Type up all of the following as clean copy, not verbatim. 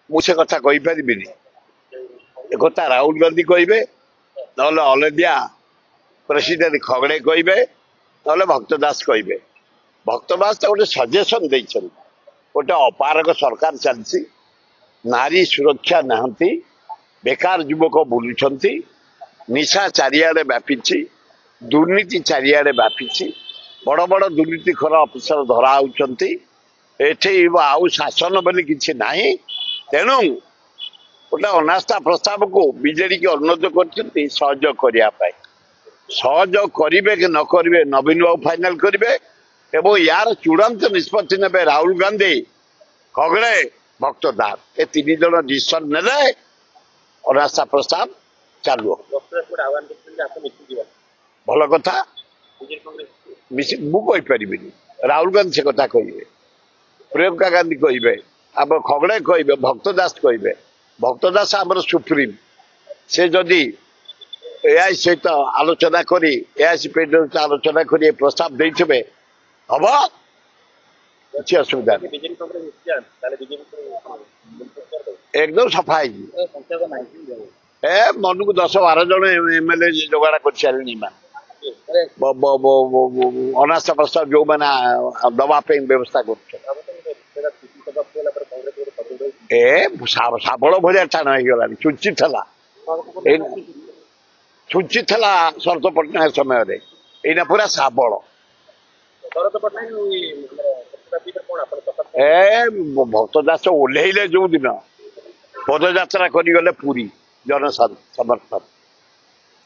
मुझे कथा कही पारिबिनी एक कथा राहुल गांधी कहे ना ऑल इंडिया प्रेसिडेंट खगड़े कहे ना भक्त दास कहे भक्त दास गोटे सजेसन देते गोटे अपारक सरकार चलती नारी सुरक्षा नहांती बेकार युवक बुलुंट निशा चारिआडे व्यापी दुर्नीति चारिआडे व्यापी बड़ बड़ दुर्नीतिखोर अफिसर धरा होती आउ शासन बोली किसी ना तेणु गोटे अनास्था प्रस्ताव को बीजेडी की अनुरोध कर सहयोग करने सहयोग करेंगे कि न करेंगे नवीन बाबू फाइनाल करेंगे एवं यार चूड़ांत निष्पत्ति ने राहुल गांधी खगड़े भक्त दास ये तीन जन डिसीजन ने अनास्था प्रस्ताव चालू भल कथा मुझे राहुल गांधी से कथा कहे प्रियंका गांधी कहे आप खगड़े कहे भक्त दास कहे भक्त दास आमर सुप्रीम से जदि एआई सहित आलोचना करी आलोचना कर प्रस्ताव देते हम किसी असुविधा एकदम सफा मन को 10-12 जन एमएलए जोगाड़ कर सारे अनास्था प्रस्ताव जो मैंने दवाई व्यवस्था कर शाबल भाया टाण हो चुंची छुंची शरद पट्टनायक समय एना पूरा शाबल भक्त दास ओह्लैले जो दिन पदयात्रा करगले पूरी जन समर्थन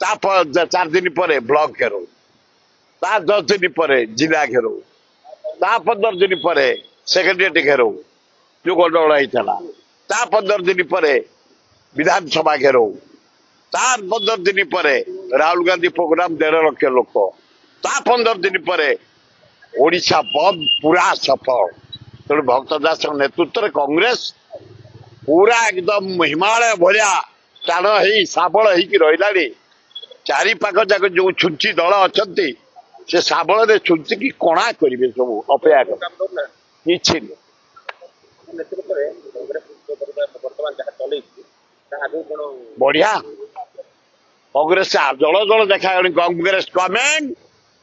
4 दिन पर ब्लॉक घेरो 10 दिन पर जिला घेरो 15 दिन पर सेक्रेटेरिएट घेरो जो गंडगोल होता 15 दिन पर विधानसभा घेरो 15 दिन पर राहुल गांधी प्रोग्राम 1.5 लाख लोक 15 दिन पर ओडिशा बंद पूरा सफल तेणु भक्त दास नेतृत्व कांग्रेस पूरा एकदम हिमालय भरिया टाण हो शाबल होगी चारि पाख जाक जो छुंची दल अच्छा से शाबल छुंची की कणा करेंगे सब अपेक्षा किसी बढ़िया कांग्रेस जल जल देखा कांग्रेस गवर्नमेंट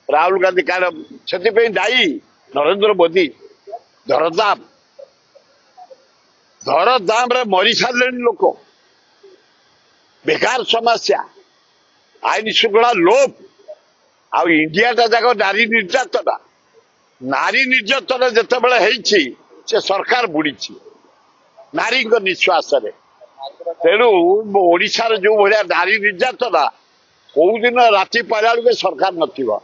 राहुल गांधी कारण से दायी नरेंद्र मोदी दरदाम रे मरी सारे लोक बेकार समस्या आईन श्रृंखला लोप आ इंडिया जाक नारी निर्यातना जिते से सरकार बुड़ी नारी निश्वास तेणु ओडिशार जो भाया नारी निर्यातना कौ दिन राति पाला सरकार नथिबा